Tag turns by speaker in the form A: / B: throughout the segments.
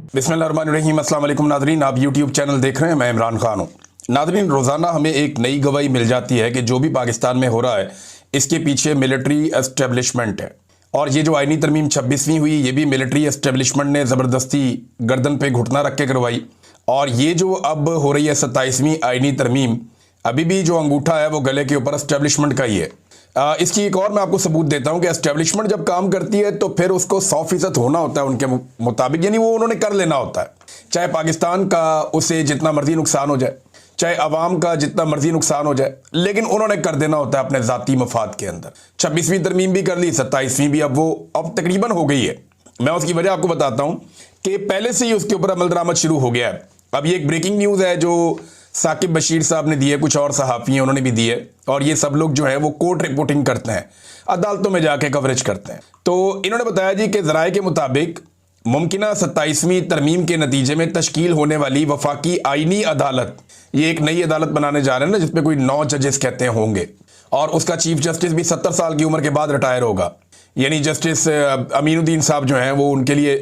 A: बिस्मिल्लाहिर्रहमानिर्रहीम। अस्सलाम वालेकुम नाज़रीन, आप यूट्यूब चैनल देख रहे हैं, मैं इमरान खान हूँ। नाज़रीन, रोज़ाना हमें एक नई गवाही मिल जाती है कि जो भी पाकिस्तान में हो रहा है इसके पीछे मिलिट्री एस्टेब्लिशमेंट है। और ये जो आईनी तरमीम 26वीं हुई, ये भी मिलिट्री एस्टेब्लिशमेंट ने ज़बरदस्ती गर्दन पे घुटना रख के करवाई। और ये जो अब हो रही है 27वीं आईनी तरमीम, अभी भी जो अंगूठा है वो गले के ऊपर एस्टेब्लिशमेंट का ही है। इसकी एक और मैं आपको सबूत देता हूं कि एस्टेब्लिशमेंट जब काम करती है तो फिर उसको 100% होना होता है उनके मुताबिक, यानी वो उन्होंने कर लेना होता है। चाहे पाकिस्तान का उसे जितना मर्जी नुकसान हो जाए, चाहे अवाम का जितना मर्जी नुकसान हो जाए, लेकिन उन्होंने कर देना होता है अपने ज़ाती मफाद के अंदर। 26वीं तरमीम भी कर ली, 27वीं भी अब तकरीबन हो गई है। मैं उसकी वजह आपको बताता हूँ कि पहले से ही उसके ऊपर अमल दरामद शुरू हो गया है। अब ये एक ब्रेकिंग न्यूज़ है जो साकिब बशीर साहब ने दी है, कुछ और सहाफ़ी हैं उन्होंने भी दी है, और ये सब लोग जो है वो कोर्ट रिपोर्टिंग करते हैं, अदालतों में जाके कवरेज करते हैं। तो इन्होंने बताया जी कि ज़राए के मुताबिक मुमकिना 27वीं तरमीम के नतीजे में तश्कील होने वाली वफाकी आईनी अदालत, ये एक नई अदालत बनाने जा रहे हैं ना, जिसमें कोई 9 जजेस कहते हैं होंगे, और उसका चीफ जस्टिस भी 70 साल की उम्र के बाद रिटायर होगा। यानी जस्टिस अमीनुद्दीन साहब जो हैं वो उनके लिए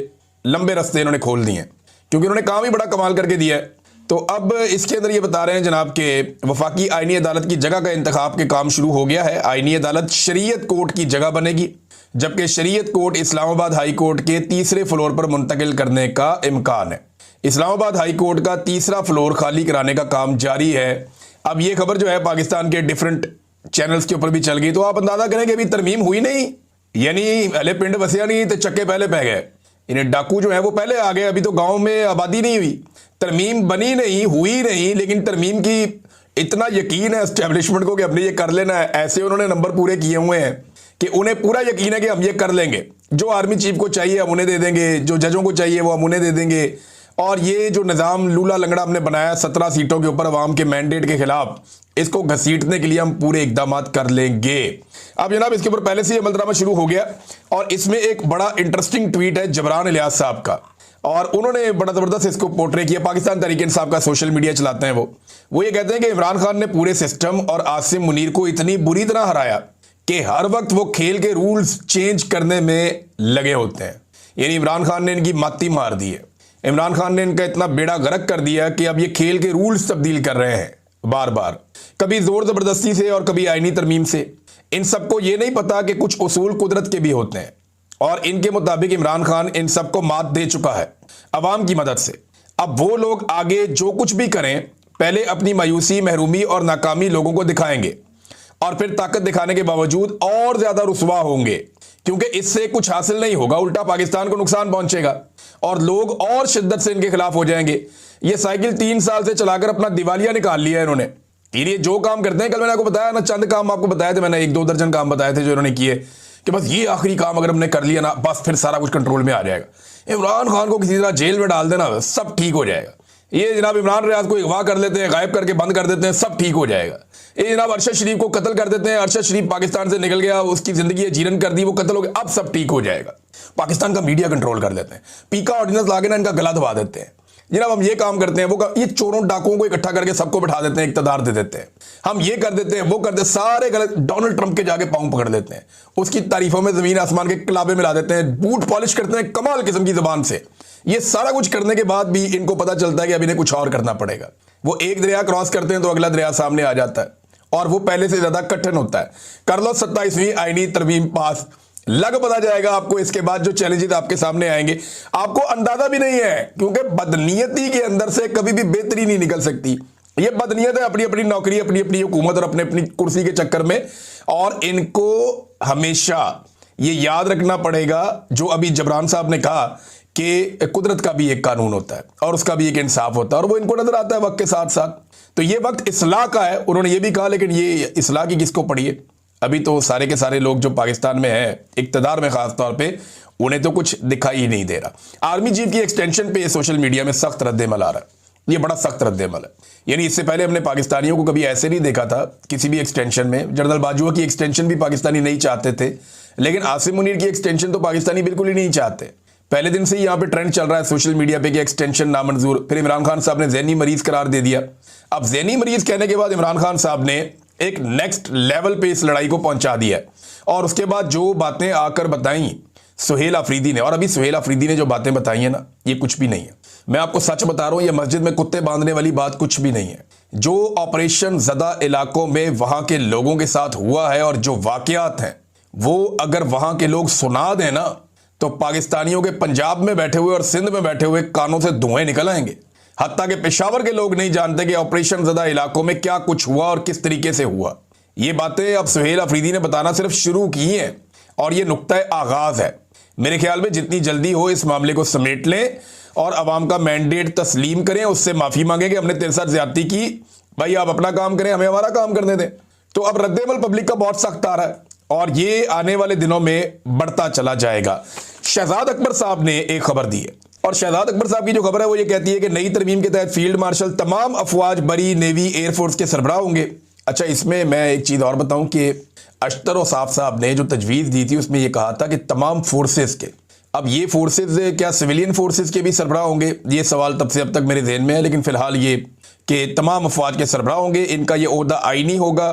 A: लंबे रास्ते इन्होंने खोल दिए हैं, क्योंकि उन्होंने काम ही बड़ा कमाल करके दिया है। तो अब इसके अंदर ये बता रहे हैं जनाब के वफाकी आईनी अदालत की जगह का इंतखाब के काम शुरू हो गया है। आईनी अदालत शरीयत कोर्ट की जगह बनेगी, जबकि शरीयत कोर्ट इस्लामाबाद हाई कोर्ट के तीसरे फ्लोर पर मुंतकिल करने का इम्कान है। इस्लामाबाद हाई कोर्ट का तीसरा फ्लोर खाली कराने का काम जारी है। अब ये खबर जो है पाकिस्तान के डिफरेंट चैनल्स के ऊपर भी चल गई, तो आप अंदाजा करें कि अभी तरमीम हुई नहीं, यानी हले पिंड बसिया नहीं तो चक्के पहले पै गए। इन्हें डाकू जो है वो पहले आ गए, अभी तो गांव में आबादी नहीं हुई, तरमीम बनी नहीं, हुई नहीं, लेकिन तरमीम की इतना यकीन है एस्टेब्लिशमेंट को कि हमने ये कर लेना है। ऐसे उन्होंने नंबर पूरे किए हुए हैं कि उन्हें पूरा यकीन है कि हम ये कर लेंगे। जो आर्मी चीफ को चाहिए हम उन्हें दे देंगे, जो जजों को चाहिए वो हम उन्हें दे देंगे। और ये जो निज़ाम लूला लंगड़ा हमने बनाया 17 सीटों के ऊपर अवाम के मैंडेट के खिलाफ, इसको घसीटने के लिए हम पूरे इकदाम कर लेंगे। अब जनाब इसके ऊपर पहले से ही अमल दरामद शुरू हो गया, और इसमें एक बड़ा इंटरेस्टिंग ट्वीट है जबरान इलियास साहब का, और उन्होंने बड़ा ज़बरदस्त इसको पोर्ट्रे किया। पाकिस्तान तहरीक इंसाफ का सोशल मीडिया चलाते हैं वो ये कहते हैं कि इमरान खान ने पूरे सिस्टम और आसिम मुनीर को इतनी बुरी तरह हराया कि हर वक्त वो खेल के रूल्स चेंज करने में लगे होते हैं। यानी इमरान खान ने इनकी माती मार दी है, इमरान खान ने इनका इतना बेड़ा गर्क कर दिया कि अब ये खेल के रूल्स तब्दील कर रहे हैं बार बार, कभी जोर जबरदस्ती से और कभी आईनी तरमीम से। इन सबको ये नहीं पता कि कुछ उसूल कुदरत के भी होते हैं, और इनके मुताबिक इमरान खान इन सबको मात दे चुका है अवाम की मदद से। अब वो लोग आगे जो कुछ भी करें, पहले अपनी मायूसी, महरूमी और नाकामी लोगों को दिखाएंगे, और फिर ताकत दिखाने के बावजूद और ज्यादा रुसवा होंगे, क्योंकि इससे कुछ हासिल नहीं होगा, उल्टा पाकिस्तान को नुकसान पहुंचेगा और लोग और शिद्दत से इनके खिलाफ हो जाएंगे। ये साइकिल 3 साल से चलाकर अपना दिवालिया निकाल लिया है इन्होंने। ये जो काम करते हैं, कल मैंने आपको बताया ना, चंद काम आपको बताए थे मैंने, 1-2 दर्जन काम बताए थे जो इन्होंने किए, कि बस ये आखिरी काम अगर हमने कर लिया ना, बस फिर सारा कुछ कंट्रोल में आ जाएगा। इमरान खान को किसी तरह जेल में डाल देना, सब ठीक हो जाएगा। ये जनाब इमरान रियाज को अगवा कर लेते हैं, गायब करके बंद कर देते हैं, सब ठीक हो जाएगा। ये जनाब अरशद शरीफ को कत्ल कर देते हैं, अरशद शरीफ पाकिस्तान से निकल गया, उसकी जिंदगी जीरन कर दी, वो कत्ल हो गया, अब सब ठीक हो जाएगा। पाकिस्तान का मीडिया कंट्रोल कर देते हैं, पीका ऑर्डिनेंस लाके ना इनका गला दबा देते हैं। जनाब हम ये काम करते हैं, ये चोरों डाकुओं को इकट्ठा करके सबको बैठा देते हैं, इक़्तिदार दे देते हैं, हम ये कर देते हैं, वो कर देते हैं, सारे गलत डोनाल्ड ट्रंप के जाके पांव पकड़ लेते हैं, उसकी तारीफों में जमीन आसमान के कलाबे मिला देते हैं, बूट पॉलिश करते हैं कमाल किस्म की जबान से। ये सारा कुछ करने के बाद भी इनको पता चलता है कि अब इन्हें कुछ और करना पड़ेगा। वो एक दरिया क्रॉस करते हैं तो अगला दरिया सामने आ जाता है, और वो पहले से ज्यादा कठिन होता है। कर लो 27वीं आईनी तरमीम पास, लग पता जाएगा आपको इसके बाद जो चैलेंजेस आपके सामने आएंगे, आपको अंदाजा भी नहीं है, क्योंकि बदनीयती के अंदर से कभी भी बेहतरी नहीं निकल सकती। ये बदनीयत है, अपनी अपनी नौकरी, अपनी अपनी हुकूमत और अपने अपनी कुर्सी के चक्कर में, और इनको हमेशा ये याद रखना पड़ेगा जो अभी जबरान साहब ने कहा कि कुदरत का भी एक कानून होता है और उसका भी एक इंसाफ होता है, और वो इनको नजर आता है वक्त के साथ साथ। तो ये वक्त इस्लाह का है, उन्होंने ये भी कहा, लेकिन ये इस्लाह की किसको पड़ी है? अभी तो सारे के सारे लोग जो पाकिस्तान में है, इक़्तिदार में खास तौर पे, उन्हें तो कुछ दिखाई ही नहीं दे रहा। आर्मी चीफ की एक्सटेंशन पे सोशल मीडिया में सख्त रद्देमल आ रहा है, ये बड़ा सख्त रद्देमल है। यानी इससे पहले हमने पाकिस्तानियों को कभी ऐसे नहीं देखा था किसी भी एक्सटेंशन में। जनरल बाजवा की एक्सटेंशन भी पाकिस्तानी नहीं चाहते थे, लेकिन आसिम मुनीर की एक्सटेंशन तो पाकिस्तानी बिल्कुल ही नहीं चाहते। पहले दिन से ही यहाँ पे ट्रेंड चल रहा है सोशल मीडिया पे कि एक्सटेंशन नामंजूर। फिर इमरान खान साहब ने ज़हनी मरीज करार दे दिया। अब ज़हनी मरीज कहने के बाद इमरान खान साहब ने एक नेक्स्ट लेवल पे इस लड़ाई को पहुंचा दिया, और उसके बाद जो बातें आकर बताई सुहेल अफरीदी ने। और अभी सुहेल अफरीदी ने जो बातें बताई हैं ना, ये कुछ भी नहीं है। मैं आपको सच बता रहा हूं, ये मस्जिद में कुत्ते बांधने वाली बात कुछ भी नहीं है। जो ऑपरेशन ज़दा इलाकों में वहां के लोगों के साथ हुआ है और जो वाकयात हैं, वो अगर वहां के लोग सुना दें ना, तो पाकिस्तानियों के पंजाब में बैठे हुए और सिंध में बैठे हुए कानों से धुएं निकल आएंगे। हत्ता के पेशावर के लोग नहीं जानते कि ऑपरेशन ज़दा इलाकों में क्या कुछ हुआ और किस तरीके से हुआ। ये बातें अब सुहेल अफरीदी ने बताना सिर्फ शुरू की हैं और ये नुक्ता आगाज है। मेरे ख्याल में जितनी जल्दी हो इस मामले को समेट लें और अवाम का मैंडेट तस्लीम करें, उससे माफी मांगें कि हमने तेरे साथ ज्यादती की, भाई आप अपना काम करें, हमें हमारा काम करने दें। तो अब रद्देमल पब्लिक का बहुत सख्त आ रहा है और ये आने वाले दिनों में बढ़ता चला जाएगा। शहजाद अकबर साहब ने एक खबर दी है और शहजाद अकबर साहब की जो खबर है वो ये कहती है कि नई तरमीम के तहत फील्ड मार्शल तमाम अफवाज बरी, नेवी, एयरफोर्स के सरबराह होंगे। अच्छा, इसमें मैं एक चीज़ और बताऊं कि अश्तर साहब साहब ने जो तजवीज़ दी थी उसमें यह कहा था कि तमाम फोर्सेस के, अब ये फोर्सेस क्या सिविलियन फोर्सेस के भी सरबराह होंगे, ये सवाल तब से अब तक मेरे जहन में है, लेकिन फिलहाल ये कि तमाम अफवाज के सरबराह होंगे। इनका ये ओहदा आईनी होगा,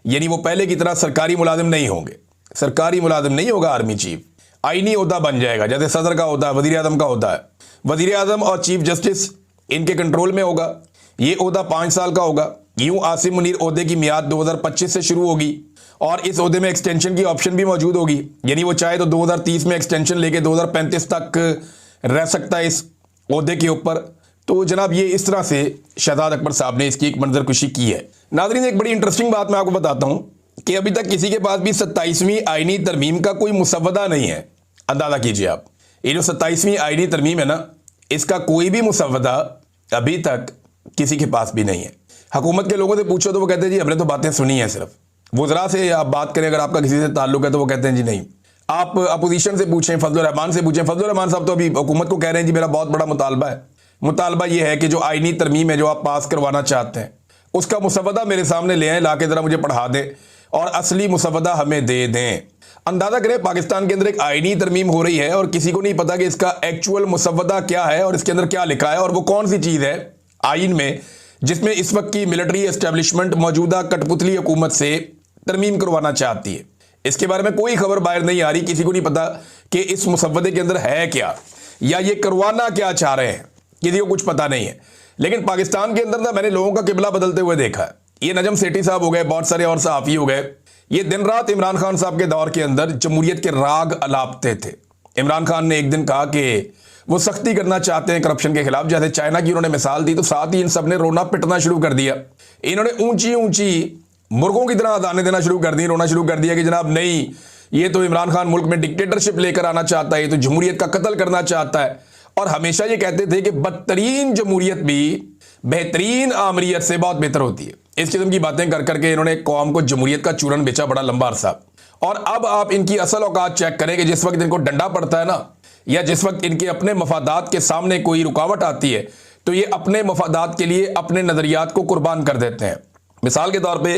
A: यानी वो पहले की तरह सरकारी मुलाजिम नहीं होंगे, सरकारी मुलाजिम नहीं होगा आर्मी चीफ, आईनी ओहदा बन जाएगा। जैसे सदर का होता है, वजीर आजम का होता है, वजीर आजम और चीफ जस्टिस इनके कंट्रोल में होगा। ये ओहदा 5 साल का होगा। यूं आसिम मुनीर ओहदे की मियाद 2025 से शुरू होगी और इस ओहदे में एक्सटेंशन की ऑप्शन भी मौजूद होगी, यानी वो चाहे तो 2030 में एक्सटेंशन लेके 2035 तक रह सकता है इस ओहदे के ऊपर। तो जनाब ये इस तरह से शहजाद अकबर साहब ने इसकी एक मंजरकुशी की है। नाज़रीन, एक बड़ी इंटरेस्टिंग बात मैं आपको बताता हूं कि अभी तक किसी के पास भी 27वीं आईनी तरमीम का कोई मुसव्वदा नहीं है। अंदाजा कीजिए आप, ये जो 27वीं आईनी तरमीम है ना, इसका कोई भी मुसव्वदा अभी तक किसी के पास भी नहीं है। हुकूमत के लोगों से पूछो तो वो कहते हैं जी हमने तो बातें सुनी हैं, सिर्फ वज़रा से आप बात करें अगर आपका किसी से ताल्लुक है तो वो कहते हैं जी नहीं। आप अपोजिशन से पूछें, फजलुर रहमान से पूछें, फजलुर रहमान साहब तो अभी हुकूमत को कह रहे हैं जी मेरा बहुत बड़ा मुतालबा है। मुतालबा ये है कि जो आईनी तरमीम है जो आप पास करवाना चाहते हैं उसका मुसव्वदा मेरे सामने ले आए, ला के ज़रा मुझे पढ़ा दें और असली मुसव्वदा हमें दे दें। अंदाज़ा करें पाकिस्तान के अंदर एक आईनी तरमीम हो रही है और किसी को नहीं पता कि इसका एक्चुअल मुसव्वदा क्या है और इसके अंदर क्या लिखा है और वो कौन सी चीज़ है आइन में जिसमें इस वक्त की मिलिट्री एस्टेब्लिशमेंट मौजूदा कठपुतली हुकूमत से तरमीम करवाना चाहती है। इसके बारे में कोई खबर बाहर नहीं आ रही, किसी को नहीं पता कि इस मुसव्वदे के अंदर है क्या या ये करवाना क्या चाह रहे हैं, किसी को कुछ पता नहीं है। लेकिन पाकिस्तान के अंदर ना मैंने लोगों का किबला बदलते हुए देखा है। ये नजम सेठी साहब हो गए, बहुत सारे और सहाफ़ी हो गए, ये दिन रात इमरान खान साहब के दौर के अंदर जमहूरियत के राग अलापते थे। इमरान खान ने एक दिन कहा कि वो सख्ती करना चाहते हैं करप्शन के खिलाफ, जैसे चाइना की उन्होंने मिसाल दी, तो साथ ही इन सब ने रोना पिटना शुरू कर दिया। इन्होंने ऊंची ऊंची मुर्गों की तरह अदाने देना शुरू कर दी, रोना शुरू कर दिया कि जनाब नहीं, ये तो इमरान खान मुल्क में डिक्टेटरशिप लेकर आना चाहता है, ये तो जमहूरियत का कत्ल करना चाहता है। और हमेशा ये कहते थे कि बदतरीन जमहूरियत भी बेहतरीन आमरीयत से बहुत बेहतर होती है। इस किस्म की बातें कर करके इन्होंने कौम को जमहूरियत का चूरन बेचा बड़ा लंबा अरसा। और अब आप इनकी असल औकात चेक करें कि जिस वक्त इनको डंडा पड़ता है ना, या जिस वक्त इनके अपने मफादात के सामने कोई रुकावट आती है, तो ये अपने मफादात के लिए अपने नजरियात को कुर्बान कर देते हैं। मिसाल के तौर पे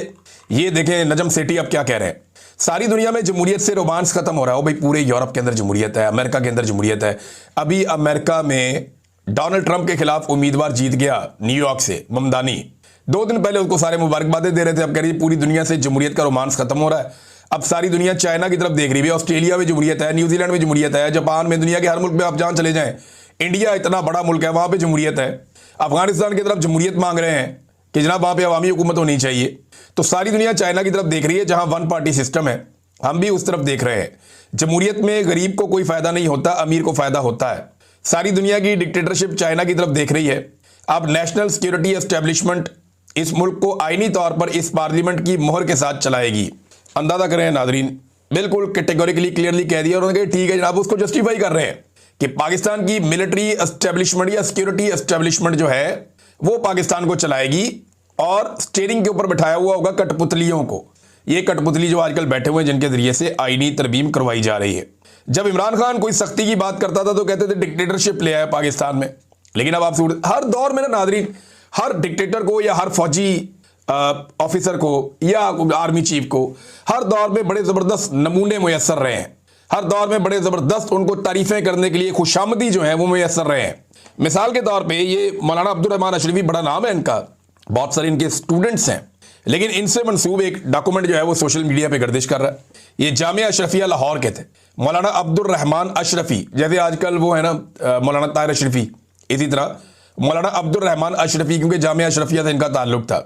A: ये देखें नजम सेठी अब क्या कह रहे हैं, सारी दुनिया में जमहूरियत से रोमांस खत्म हो रहा है। भाई पूरे यूरोप के अंदर जमहूरियत है, अमेरिका के अंदर जमहूरियत है। अभी अमेरिका में डोनाल्ड ट्रंप के खिलाफ उम्मीदवार जीत गया न्यूयॉर्क से, ममदानी। 2 दिन पहले उसको सारे मुबारकबादें दे रहे थे, अब कह रही पूरी दुनिया से जमहूरियत का रोमांस खत्म हो रहा है। अब सारी दुनिया चाइना की तरफ देख रही है, ऑस्ट्रेलिया में जमहूरियत है, न्यूजीलैंड में जमहूरियत है, जापान में, दुनिया के हर मुल्क में आप जहां चले जाएं, इंडिया इतना बड़ा मुल्क है, वहां पे जमहूरियत है। अफगानिस्तान की तरफ जमहूरियत मांग रहे हैं कि जनाब वहां पे अवामी हुकूमत होनी चाहिए। तो सारी दुनिया चाइना की तरफ देख रही है जहां 1 पार्टी सिस्टम है, हम भी उस तरफ देख रहे हैं। जमहूरियत में गरीब को कोई फायदा नहीं होता, अमीर को फायदा होता है। सारी दुनिया की डिक्टेटरशिप चाइना की तरफ देख रही है। अब नेशनल सिक्योरिटी एस्टेब्लिशमेंट इस मुल्क को आईनी तौर पर इस पार्लियामेंट की मोहर के साथ चलाएगी। अंदाजा करें नाजरीन, बिल्कुल कैटेगोरिकली क्लियरली कह दिया उन्होंने कि ठीक है जनाब, उसको जस्टिफाई कर रहे हैं कि पाकिस्तान की मिलिट्री एस्टेब्लिशमेंट या सिक्योरिटी एस्टेब्लिशमेंट जो है वो पाकिस्तान को चलाएगी और स्टीयरिंग के ऊपर बैठाया हुआ होगा कठपुतलियों को। ये कठपुतली जो आजकल बैठे हुए हैं जिनके जरिए से आईनी तरमीम करवाई जा रही है। जब इमरान खान कोई सख्ती की बात करता था तो कहते थे डिक्टेटरशिप ले आया पाकिस्तान में, लेकिन अब आप हर दौर में ना नाजरीन, हर डिक्टेटर को या हर फौजी ऑफिसर को या आर्मी चीफ को हर दौर में बड़े जबरदस्त नमूने मुयस्सर रहे हैं। हर दौर में बड़े जबरदस्त उनको तारीफें करने के लिए खुशामदी जो है वो मुयस्सर रहे हैं। मिसाल के तौर पे ये मौलाना अब्दुल रहमान अशरफी, बड़ा नाम है इनका, बहुत सारे इनके स्टूडेंट्स हैं, लेकिन इनसे मंसूब एक डॉक्यूमेंट जो है वो सोशल मीडिया पे गर्दिश कर रहा है। ये जामिया अशरफिया लाहौर के थे, मौलाना अब्दुल रहमान अशरफी, जैसे आजकल वो है ना मौलाना ताहिर अशरफी, इसी तरह मौलाना अब्दुल रहमान अशरफी, क्योंकि जामिया अशरफिया से इनका ताल्लुक था।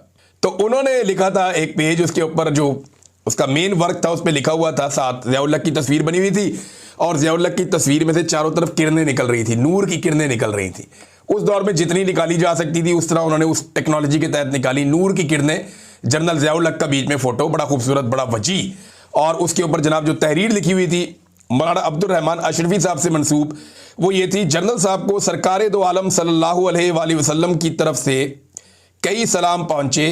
A: तो उन्होंने लिखा था एक पेज, उसके ऊपर जो उसका मेन वर्क था उस पर लिखा हुआ था, साथ ज़िया-उल-हक की तस्वीर बनी हुई थी और ज़िया-उल-हक की तस्वीर में से चारों तरफ किरणें निकल रही थी, नूर की किरणें निकल रही थी। उस दौर में जितनी निकाली जा सकती थी उस तरह उन्होंने उस टेक्नोलॉजी के तहत निकाली, नूर की किरणें, जनरल ज़िया-उल-हक का बीच में फोटो, बड़ा खूबसूरत, बड़ा वजी, और उसके ऊपर जनाब जो तहरीर लिखी हुई थी मौलाना अब्दुल रहमान अशरफी साहब से मंसूब, वो ये थी, जनरल साहब को सरकार दो आलम सल्लल्लाहु अलैहि वसल्लम की तरफ से कई सलाम पहुंचे,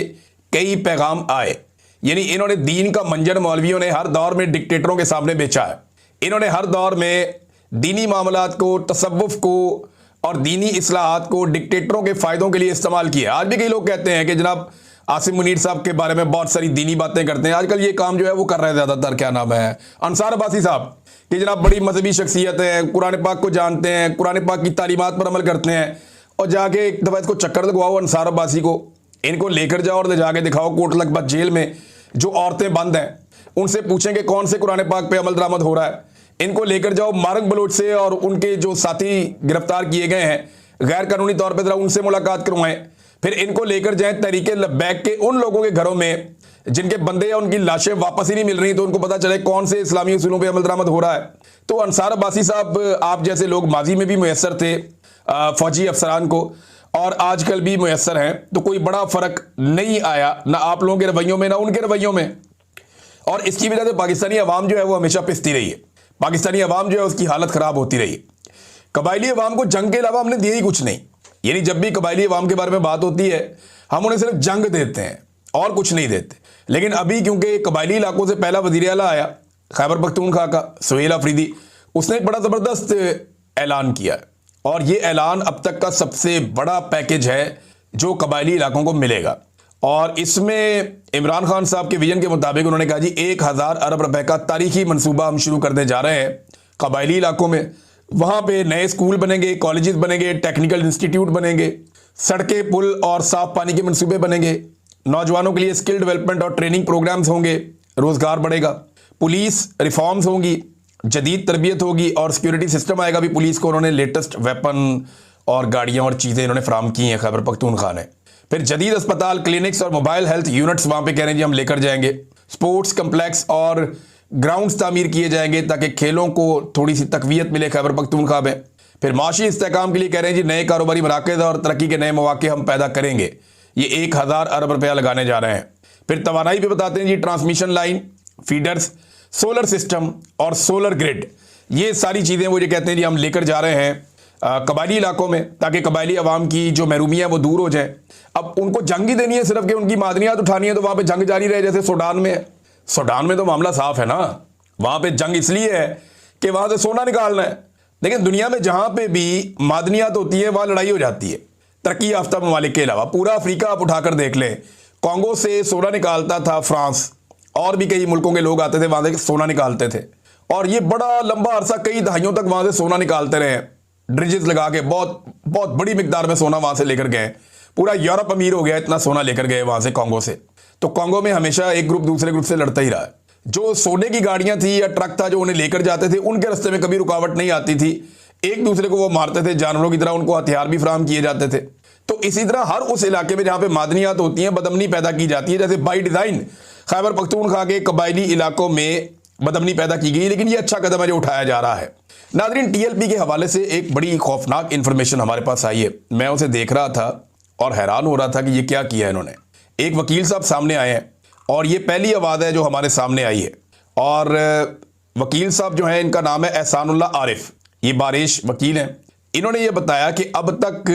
A: कई पैगाम आए। यानी इन्होंने दीन का मंजर मौलवियों ने हर दौर में डिक्टेटरों के सामने बेचा है। इन्होंने हर दौर में दीनी मामलात को, तसव्वुफ को और दीनी इस्लाहात को डिक्टेटरों के फ़ायदों के लिए इस्तेमाल किया। आज भी कई लोग कहते हैं कि जनाब आसिम मुनीर साहब के बारे में बहुत सारी दीनी बातें करते हैं। आजकल ये काम जो है वो कर रहे हैं ज़्यादातर, क्या नाम है, अंसार अब्बासी साहब, कि जनाब बड़ी मजहबी शख्सियत है, कुरान पाक को जानते हैं, कुरान पाक की तालीमात पर अमल करते हैं, और जाके एक दफ़ा इसको चक्कर लगवाओ अंसार अब्बासी को, इनको लेकर जाओ और ले जाके दिखाओ कोटलखपत जेल में जो औरतें बंद हैं, उनसे पूछेंगे कौन से कुरान पाक पे अमल दरामद हो रहा है। इनको लेकर जाओ मार्ग बलोच से और उनके जो साथी गिरफ्तार किए गए हैं गैर कानूनी तौर पर, जरा उनसे मुलाकात करवाएं। फिर इनको लेकर जाएं तहरीके लब्बैक के उन लोगों के घरों में जिनके बंदे या उनकी लाशें वापस ही नहीं मिल रही, तो उनको पता चले कौन से इस्लामी उसूलों पे अमल दरामद हो रहा है। तो अंसार अब्बासी साहब, आप जैसे लोग माजी में भी मुयस्सर थे फौजी अफसरान को, और आजकल भी मुयस्सर हैं, तो कोई बड़ा फ़र्क नहीं आया ना आप लोगों के रवैयों में ना उनके रवैयों में। और इसकी वजह से पाकिस्तानी अवाम जो है वो हमेशा पिसती रही है, पाकिस्तानी अवाम जो है उसकी हालत ख़राब होती रही है। कबायली अवाम को जंग के अलावा हमने दिया ही कुछ नहीं। यानी जब भी कबायली अवाम के बारे में बात होती है हम उन्हें सिर्फ जंग देते हैं और कुछ नहीं देते। लेकिन अभी क्योंकि कबायली इलाकों से पहला वज़ीर आला आया खैबर पख्तूनख्वा का, सुहेल अफरीदी, उसने एक बड़ा ज़बरदस्त ऐलान किया, और ये ऐलान अब तक का सबसे बड़ा पैकेज है जो कबायली इलाकों को मिलेगा। और इसमें इमरान खान साहब के विजन के मुताबिक उन्होंने कहा जी 1000 अरब रुपए का तारीखी मंसूबा हम शुरू करने जा रहे हैं कबायली इलाकों में। वहाँ पे नए स्कूल बनेंगे, कॉलेजेस बनेंगे, टेक्निकल इंस्टीट्यूट बनेंगे, सड़कें, पुल और साफ पानी के मंसूबे बनेंगे, नौजवानों के लिए स्किल डेवलपमेंट और ट्रेनिंग प्रोग्राम्स होंगे, रोज़गार बढ़ेगा, पुलिस रिफॉर्म्स होंगी, जदीद तरबियत होगी और सिक्योरिटी सिस्टम आएगा भी पुलिस को। उन्होंने लेटेस्ट वेपन और गाड़ियाँ और चीज़ें इन्होंने फराम की हैं खैबर पख्तूनख्वा ने। फिर जदीद अस्पताल, क्लिनिक्स और मोबाइल हेल्थ यूनिट्स वहाँ पे कह रहे हैं जी हम लेकर जाएंगे। स्पोर्ट्स कम्प्लेक्स और ग्राउंड्स तामीर किए जाएंगे ताकि खेलों को थोड़ी सी तकवीयत मिले खैबर पख्तूनख्वा में। फिर माशी इस्तेहकाम के लिए कह रहे हैं जी नए कारोबारी मराकज़ और तरक्की के नए मौके हम पैदा करेंगे। ये 1000 अरब रुपया लगाने जा रहे हैं। फिर तवानाई भी बताते हैं जी, transmission line, feeders, solar system और सोलर ग्रिड, ये सारी चीज़ें वो जो कहते हैं जी हम लेकर जा रहे हैं कबायली इलाकों में, ताकि कबायली अवाम की जो महरूमियाँ वो दूर हो जाए। अब उनको जंग ही देनी है सिर्फ कि उनकी मादनियात उठानी है, तो वहाँ पे जंग जारी रहे जैसे सूडान में है। सूडान में तो मामला साफ है ना, वहाँ पे जंग इसलिए है कि वहाँ से सोना निकालना है। लेकिन दुनिया में जहाँ पे भी मादनियात होती है वहाँ लड़ाई हो जाती है। तरक्की याफ्ता ममालिक के अलावा पूरा अफ्रीका आप उठाकर देख लें, कॉन्गो से सोना निकालता था फ्रांस, और भी कई मुल्कों के लोग आते थे वहाँ से सोना निकालते थे, और ये बड़ा लंबा अरसा कई दहाइयों तक वहाँ से सोना निकालते रहे, ड्रिजेस लगा के बहुत बहुत बड़ी मिकदार में सोना वहाँ से लेकर गए। पूरा यूरोप अमीर हो गया, इतना सोना लेकर गए वहाँ से कॉन्गो से। तो कॉन्गो में हमेशा एक ग्रुप दूसरे ग्रुप से लड़ता ही रहा है। जो सोने की गाड़ियाँ थी या ट्रक था जो उन्हें लेकर जाते थे, उनके रास्ते में कभी रुकावट नहीं आती थी, एक दूसरे को वो मारते थे, जानवरों की तरह उनको हथियार भी फराहम किए जाते थे। तो इसी तरह हर उस इलाके में जहाँ पे मादनियात होती हैं बदअमनी पैदा की जाती है, जैसे बाई डिज़ाइन खैबर पख्तूनख्वा के कबायली इलाकों में बदअमनी पैदा की गई। लेकिन ये अच्छा कदम है जो उठाया जा रहा है। नाज़रीन, TLP के हवाले से एक बड़ी खौफनाक इन्फॉर्मेशन हमारे पास आई है। मैं उसे देख रहा था और हैरान हो रहा था कि ये क्या किया है इन्होंने। एक वकील साहब सामने आए हैं और ये पहली आवाज़ है जो हमारे सामने आई है। और वकील साहब जो हैं इनका नाम है एहसानुल्लाह आरिफ, ये बारिश वकील हैं। इन्होंने ये बताया कि अब तक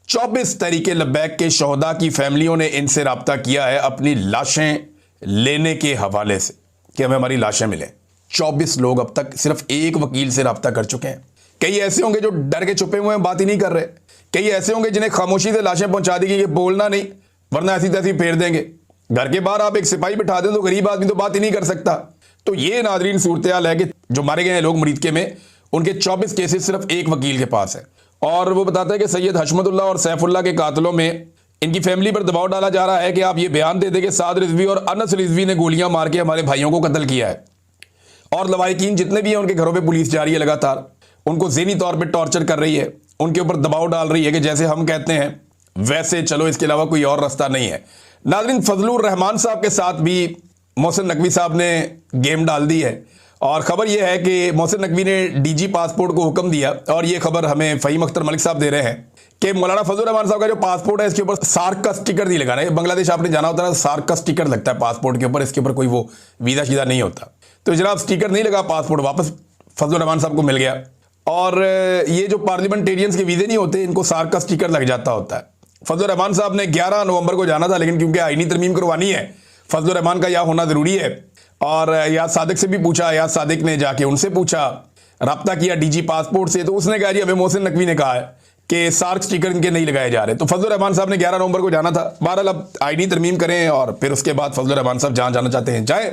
A: 24 तहरीके लब्बैक के शहदा की फैमिलियों ने इनसे रब्ता किया है अपनी लाशें लेने के हवाले से कि हमें हमारी लाशें मिलें। 24 लोग अब तक सिर्फ एक वकील से रब्ता कर चुके हैं। कई ऐसे होंगे जो डर के छुपे हुए हैं, बात ही नहीं कर रहे। कई ऐसे होंगे जिन्हें खामोशी से लाशें पहुंचा दी गई, ये बोलना नहीं वरना ऐसी तैसी फेर देंगे। घर के बाहर आप एक सिपाही बिठा दें तो गरीब आदमी तो बात ही नहीं कर सकता। तो ये नाज़रीन सूरत हाल है कि जो मारे गए हैं लोग मरीदके में, उनके 24 केसेस सिर्फ एक वकील के पास है। और वो बताता है कि सैयद हशमतुल्लाह और सैफुल्लाह के कातलों में इनकी फैमिली पर दबाव डाला जा रहा है कि आप ये बयान दे दें कि साद रिजवी और अनस रिजवी ने गोलियां मार के हमारे भाइयों को कत्ल किया है। और लवाहिकीन जितने भी हैं उनके घरों पे पुलिस जा रही है, लगातार उनको ज़हनी तौर पे टॉर्चर कर रही है, उनके ऊपर दबाव डाल रही है कि जैसे हम कहते हैं वैसे चलो, इसके अलावा कोई और रास्ता नहीं है। नाज़रीन, फजलुर रहमान साहब के साथ भी मोहसिन नकवी साहब ने गेम डाल दी है और ख़बर यह है कि मोहसिन नकवी ने डीजी पासपोर्ट को हुक्म दिया और ये खबर हमें फ़हीम अख्तर मलिक साहब दे रहे हैं कि मौलाना फजलुर रहमान साहब का जो पासपोर्ट है इसके ऊपर सार्क का स्टिकर नहीं लगाना है। बांग्लादेश आपने जाना होता है, सार्क का स्टिकर लगता है पासपोर्ट के ऊपर, इसके ऊपर कोई वो वीज़ा शीज़ा नहीं होता। तो जनाब स्टिकर नहीं लगा, पासपोर्ट वापस फजलुर रहमान साहब को मिल गया। और ये जो पार्लियामेंटेरियंस के वीज़े नहीं होते, इनको सार्क का स्टिकर लग जाता होता है। फजलुर रहमान साहब ने 11 नवंबर को जाना था, लेकिन क्योंकि आईनी तरमीम करवानी है, फजलुर रहमान का यहाँ होना ज़रूरी है। और याद सादिक से भी पूछा, याद सादिक ने जाके उनसे पूछा, रब्ता किया डीजी पासपोर्ट से, तो उसने कहा जी हमें मोहसिन नकवी ने कहा है कि सार्क स्टिकर इनके नहीं लगाए जा रहे। तो फजलुर रहमान साहब ने 11 नवंबर को जाना था। बहरहाल अब आईनी तरमीम करें और फिर उसके बाद फजलुर रहमान साहब जहाँ जाना चाहते हैं जाएँ।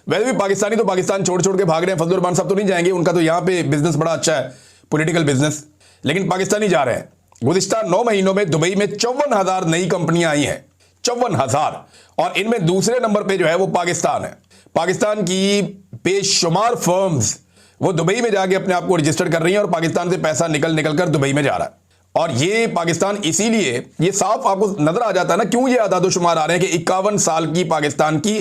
A: वैसे भी पाकिस्तानी तो पाकिस्तान छोड़ छोड़ के भाग रहे हैं, फजलुर रहमान साहब तो नहीं जाएंगे, उनका तो यहाँ पे बिजनेस बड़ा अच्छा है, पॉलिटिकल बिजनेस, लेकिन पाकिस्तानी जा रहे हैं। गुज़िश्ता 9 महीनों में दुबई में 54,000 नई कंपनियां आई हैं, 54,000, और इनमें दूसरे नंबर पे जो है वो पाकिस्तान है। पाकिस्तान की बेशुमार फर्म्स वो दुबई में जाके अपने आप को रजिस्टर कर रही हैं और पाकिस्तान से पैसा निकल कर दुबई में जा रहा है। और ये पाकिस्तान, इसीलिए ये साफ आपको नजर आ जाता है ना क्यों ये आदादोशुमार आ रहे हैं कि 51 साल की पाकिस्तान की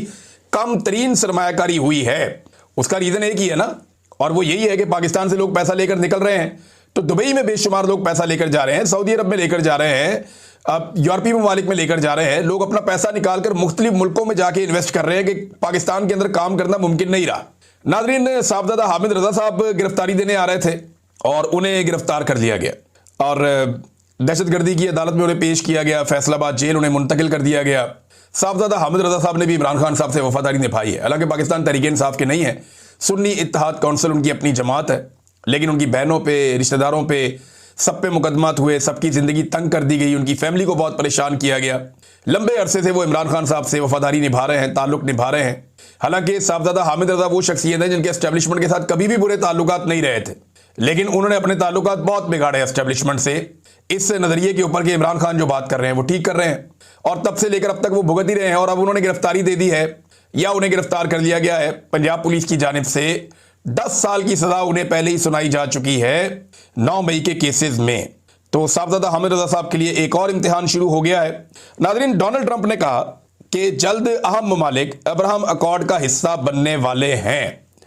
A: कम तरीन सरमायाकारी हुई है। उसका रीजन एक ही है ना, और वो यही है कि पाकिस्तान से लोग पैसा लेकर निकल रहे हैं, तो दुबई में बेशुमार लोग पैसा लेकर जा रहे हैं, सऊदी अरब में लेकर जा रहे हैं, अब यूरोपीय ममालिक में लेकर जा रहे हैं। लोग अपना पैसा निकालकर मुख्तलिफ मुल्कों में जाके इन्वेस्ट कर रहे हैं कि पाकिस्तान के अंदर काम करना मुमकिन नहीं रहा। नाज़रीन, साहबजादा हामिद रजा साहब गिरफ्तारी देने आ रहे थे और उन्हें गिरफ्तार कर लिया गया और दहशतगर्दी की अदालत में उन्हें पेश किया गया, फैसलाबाद जेल उन्हें मुंतकिल कर दिया गया। साहबजादा हामिद रजा साहब ने भी इमरान खान साहब से वफादारी निभाई है। हालांकि पाकिस्तान तहरीक इंसाफ के नहीं है, सुन्नी इत्तेहाद काउंसिल उनकी अपनी जमात है, लेकिन उनकी बहनों पे, रिश्तेदारों पे, सब पे मुकदमात हुए, सबकी ज़िंदगी तंग कर दी गई, उनकी फैमिली को बहुत परेशान किया गया। लंबे अरसे से वो इमरान खान साहब से वफादारी निभा रहे हैं, ताल्लुक़ निभा रहे हैं। हालांकि साहबजादा हामिद रजा वो शख्सियत है जिनके एस्टेब्लिशमेंट के साथ कभी भी बुरे ताल्लुकात नहीं रहे थे, लेकिन उन्होंने अपने ताल्लुकात बहुत बिगाड़े एस्टेब्लिशमेंट से, इस नज़रिए के ऊपर कि इमरान खान जो बात कर रहे हैं वो ठीक कर रहे हैं, और तब से लेकर अब तक वो भुगत ही रहे हैं। और अब उन्होंने गिरफ्तारी दे दी है या उन्हें गिरफ्तार कर लिया गया है पंजाब पुलिस की जानिब से। 10 साल की सजा उन्हें पहले ही सुनाई जा चुकी है 9 मई के केसेस में। तो साहबजादा हामिद रजा साहब के लिए एक और इम्तिहान शुरू हो गया है। नाज़रीन, डोनाल्ड ट्रंप ने कहा कि जल्द अहम ममालिक अब्राहम अकॉर्ड का हिस्सा बनने वाले हैं।